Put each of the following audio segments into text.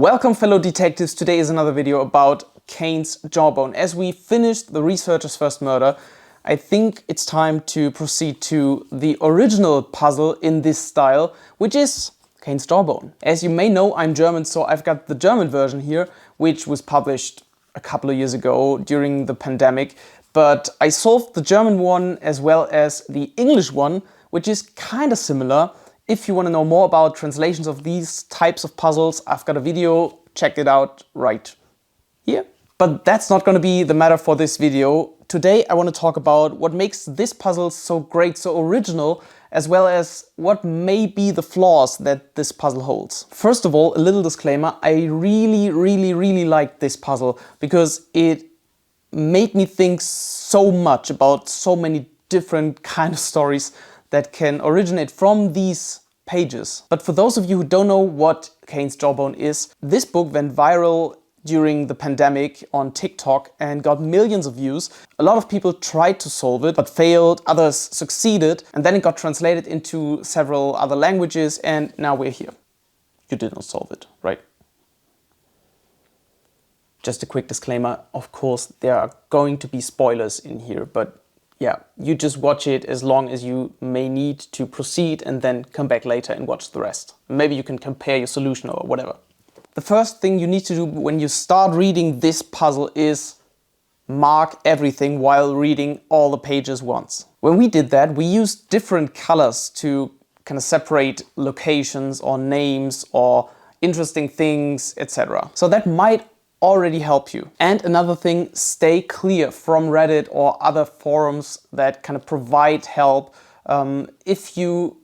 Welcome fellow detectives, today is another video about Cain's Jawbone. As we finished the researcher's first murder, I think it's time to proceed to the original puzzle in this style, which is Cain's Jawbone. As you may know, I'm German, so I've got the German version here, which was published a couple of years ago during the pandemic. But I solved the German one as well as the English one, which is kind of similar. If you want to know more about translations of these types of puzzles, I've got a video, check it out right here. But that's not going to be the matter for this video. Today I want to talk about what makes this puzzle so great, so original, as well as what may be the flaws that this puzzle holds. First of all, a little disclaimer, I really like this puzzle because it made me think so much about so many different kind of stories that can originate from these pages. But for those of you who don't know what Cain's Jawbone is, this book went viral during the pandemic on TikTok and got millions of views. A lot of people tried to solve it but failed, others succeeded, and then it got translated into several other languages and now we're here. You did not solve it, right? Just a quick disclaimer, of course there are going to be spoilers in here, but yeah, you just watch it as long as you may need to proceed and then come back later and watch the rest. Maybe you can compare your solution or whatever. The first thing you need to do when you start reading this puzzle is mark everything while reading all the pages once. When we did that, we used different colors to kind of separate locations or names or interesting things, etc. So that might already help you. And another thing, stay clear from Reddit or other forums that kind of provide help if you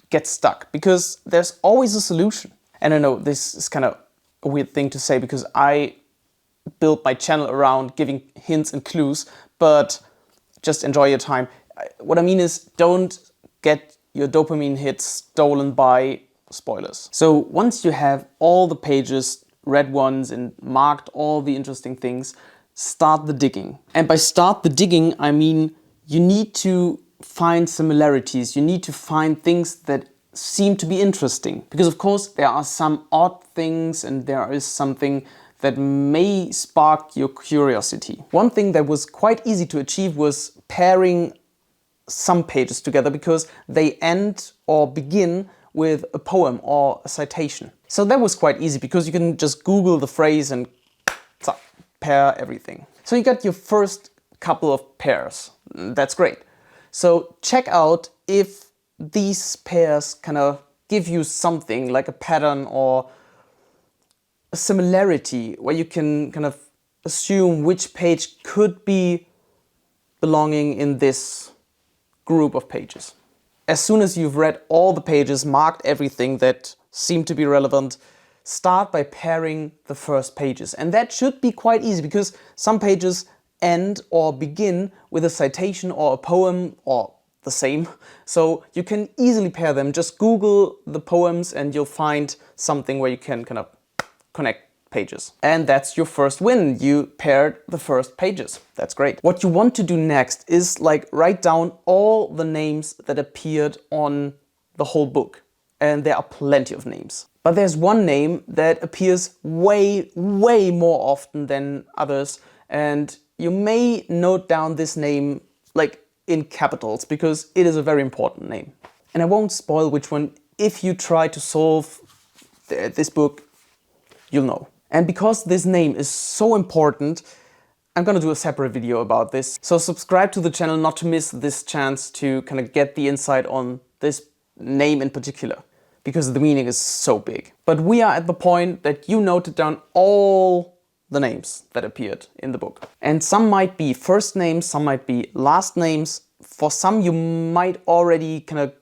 get stuck, because there's always a solution. And I know this is kind of a weird thing to say because I built my channel around giving hints and clues, but just enjoy your time. What I mean is, don't get your dopamine hits stolen by spoilers. So once you have all the pages read once and marked all the interesting things, start the digging. And by start the digging, I mean you need to find similarities, you need to find things that seem to be interesting. Because of course there are some odd things and there is something that may spark your curiosity. One thing that was quite easy to achieve was pairing some pages together because they end or begin with a poem or a citation. So that was quite easy because you can just Google the phrase and pair everything. So you got your first couple of pairs. That's great. So check out if these pairs kind of give you something like a pattern or a similarity where you can kind of assume which page could be belonging in this group of pages. As soon as you've read all the pages, marked everything that seemed to be relevant, start by pairing the first pages. And that should be quite easy because some pages end or begin with a citation or a poem or the same. So you can easily pair them. Just Google the poems and you'll find something where you can kind of connect pages. And that's your first win. You paired the first pages. That's great. What you want to do next is like write down all the names that appeared on the whole book. And there are plenty of names. But there's one name that appears way more often than others. And you may note down this name like in capitals because it is a very important name. And I won't spoil which one. If you try to solve this book, you'll know. And because this name is so important, I'm gonna do a separate video about this. So subscribe to the channel not to miss this chance to kind of get the insight on this name in particular, because the meaning is so big. But we are at the point that you noted down all the names that appeared in the book. And some might be first names, some might be last names. For some you might already kind of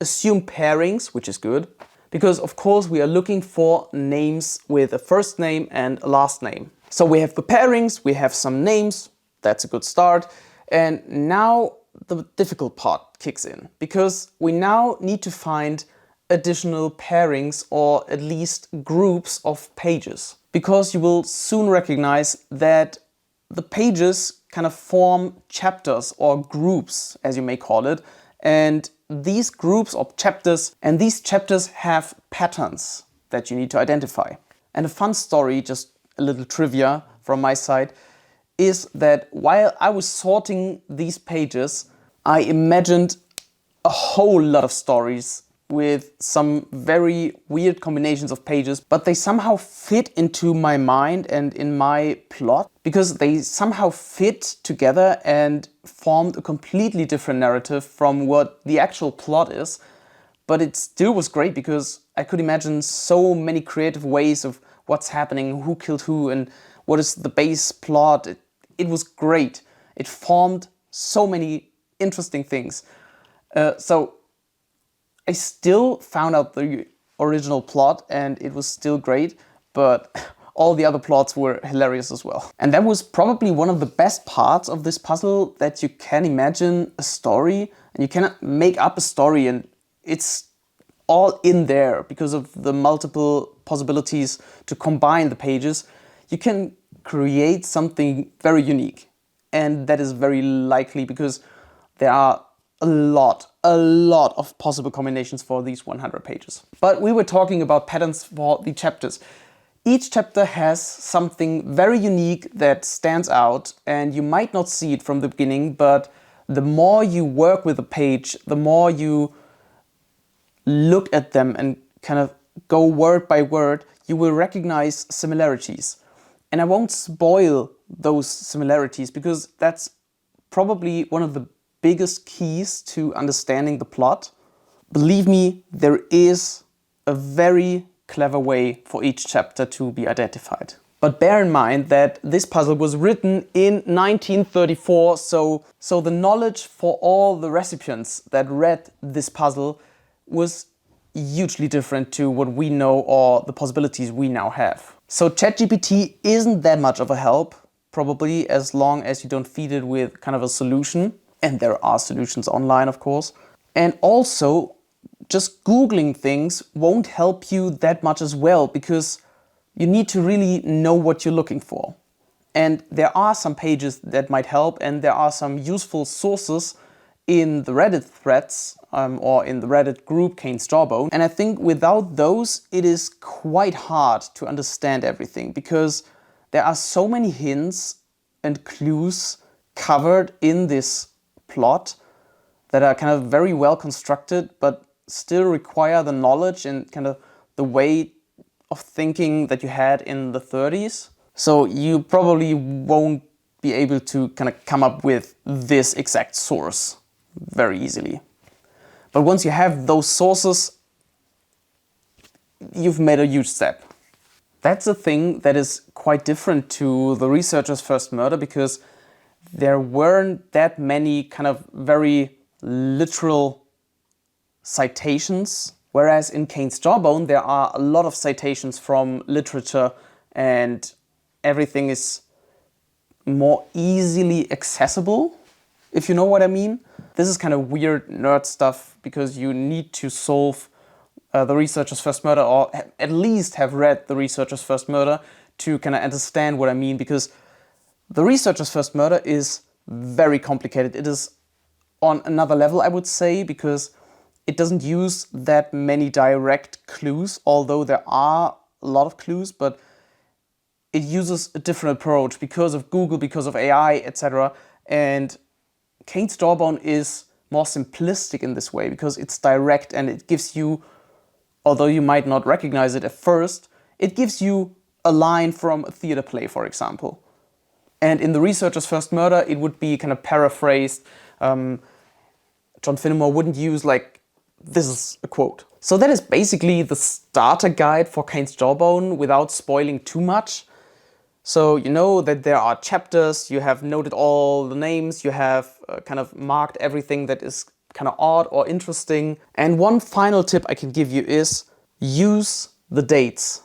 assume pairings, which is good. Because of course we are looking for names with a first name and a last name. So we have the pairings, we have some names, that's a good start. And now the difficult part kicks in. Because we now need to find additional pairings or at least groups of pages. Because you will soon recognize that the pages kind of form chapters or groups, as you may call it, and these groups of chapters and these chapters have patterns that you need to identify. And a fun story, just a little trivia from my side, is that while I was sorting these pages, I imagined a whole lot of stories with some very weird combinations of pages, but they somehow fit into my mind and in my plot because they somehow fit together and formed a completely different narrative from what the actual plot is. But it still was great because I could imagine so many creative ways of what's happening, who killed who, and what is the base plot. It was great. It formed so many interesting things. So I still found out the original plot and it was still great, but all the other plots were hilarious as well. And that was probably one of the best parts of this puzzle, that you can imagine a story and you can make up a story, and it's all in there because of the multiple possibilities to combine the pages. You can create something very unique, and that is very likely because there are a lot of possible combinations for these 100 pages. But we were talking about patterns for the chapters. Each chapter has something very unique that stands out, and you might not see it from the beginning, but the more you work with a page, the more you look at them and kind of go word by word, you will recognize similarities. And I won't spoil those similarities because that's probably one of the biggest keys to understanding the plot. Believe me, there is a very clever way for each chapter to be identified. But bear in mind that this puzzle was written in 1934, so the knowledge for all the recipients that read this puzzle was hugely different to what we know or the possibilities we now have. So ChatGPT isn't that much of a help, probably, as long as you don't feed it with kind of a solution. And there are solutions online, of course. And also, just Googling things won't help you that much as well, because you need to really know what you're looking for. And there are some pages that might help, and there are some useful sources in the Reddit threads or in the Reddit group Cain's Jawbone. And I think without those, it is quite hard to understand everything, because there are so many hints and clues covered in this plot that are kind of very well constructed, but still require the knowledge and kind of the way of thinking that you had in the 30s. So you probably won't be able to kind of come up with this exact source very easily. But once you have those sources, you've made a huge step. That's a thing that is quite different to the researcher's first murder, because there weren't that many kind of very literal citations, whereas in Cain's Jawbone there are a lot of citations from literature and everything is more easily accessible, if you know what I mean. This is kind of weird nerd stuff because you need to solve the researcher's first murder, or at least have read the researcher's first murder to kind of understand what I mean, because the researcher's first murder is very complicated. It is on another level, I would say, because it doesn't use that many direct clues, although there are a lot of clues, but it uses a different approach because of Google, because of AI, etc. And Cain's Jawbone is more simplistic in this way because it's direct and it gives you, although you might not recognize it at first, it gives you a line from a theater play, for example. And in the researcher's first murder, it would be kind of paraphrased. John Finnemore wouldn't use like, this is a quote. So that is basically the starter guide for Cain's Jawbone without spoiling too much. So you know that there are chapters, you have noted all the names, you have kind of marked everything that is kind of odd or interesting. And one final tip I can give you is use the dates.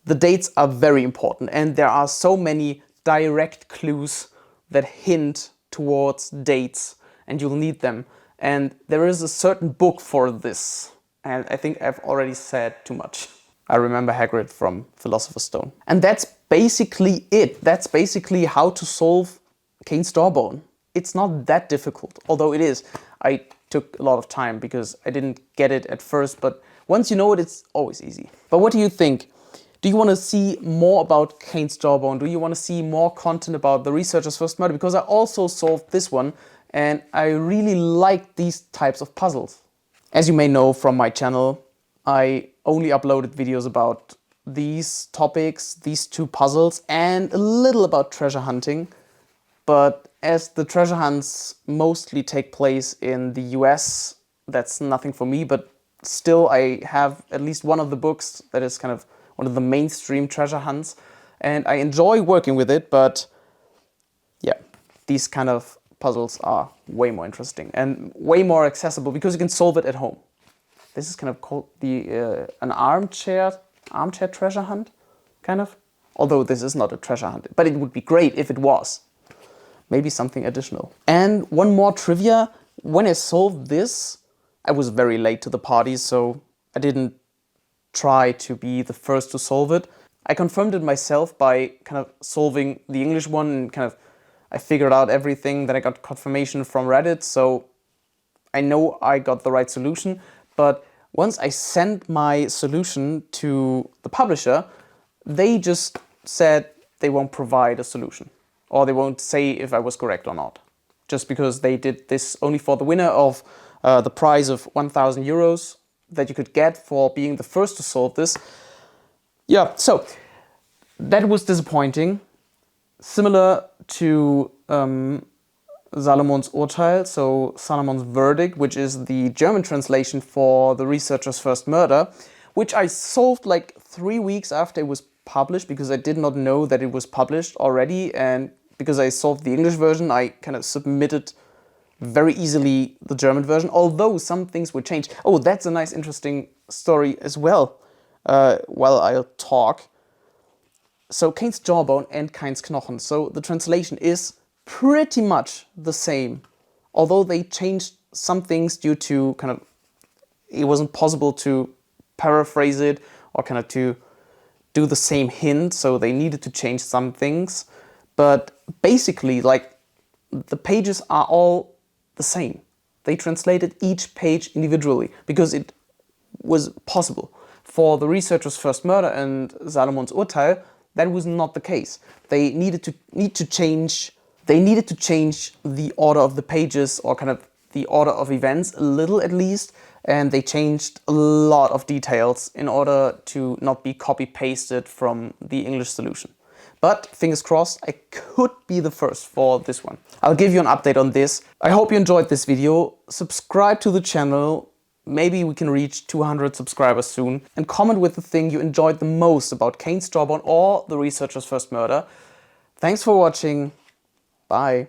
The dates are very important, and there are so many direct clues that hint towards dates, and you'll need them. And there is a certain book for this, and I think I've already said too much. I remember Hagrid from Philosopher's Stone. And that's basically it. That's basically how to solve Cain's Jawbone. It's not that difficult, although it is. I took a lot of time because I didn't get it at first, but once you know it, it's always easy. But what do you think? Do you want to see more about Cain's Jawbone? Do you want to see more content about the researcher's first murder? Because I also solved this one and I really like these types of puzzles. As you may know from my channel, I only uploaded videos about these topics, these two puzzles, and a little about treasure hunting. But as the treasure hunts mostly take place in the US, that's nothing for me, but still I have at least one of the books that is kind of one of the mainstream treasure hunts, and I enjoy working with it, but yeah, these kind of puzzles are way more interesting and way more accessible because you can solve it at home. This is kind of called an armchair treasure hunt, kind of. Although this is not a treasure hunt, but it would be great if it was. Maybe something additional. And one more trivia, when I solved this, I was very late to the party, so I didn't try to be the first to solve it. I confirmed it myself by kind of solving the English one and kind of I figured out everything. Then I got confirmation from Reddit, so I know I got the right solution. But once I sent my solution to the publisher, they just said they won't provide a solution, or they won't say if I was correct or not, just because they did this only for the winner of the prize of 1,000 euros that you could get for being the first to solve this. Yeah, so that was disappointing. Similar to Salomon's Urteil, so Salomon's verdict, which is the German translation for the researcher's first murder, which I solved like 3 weeks after it was published because I did not know that it was published already, and because I solved the English version, I kind of submitted very easily the German version, although some things were changed. Oh, that's a nice, interesting story as well, while I'll talk. So Cain's Jawbone and Cain's Knochen. So the translation is pretty much the same, although they changed some things due to kind of, it wasn't possible to paraphrase it or kind of to do the same hint, so they needed to change some things. But basically, like, the pages are all the same. They translated each page individually because it was possible. For the researcher's first murder and Salomon's Urteil, that was not the case. They needed to change the order of the pages, or kind of the order of events a little at least, and they changed a lot of details in order to not be copy-pasted from the English solution. But fingers crossed, I could be the first for this one. I'll give you an update on this. I hope you enjoyed this video. Subscribe to the channel. Maybe we can reach 200 subscribers soon. And comment with the thing you enjoyed the most about Cain's Jawbone or the researcher's first murder. Thanks for watching. Bye.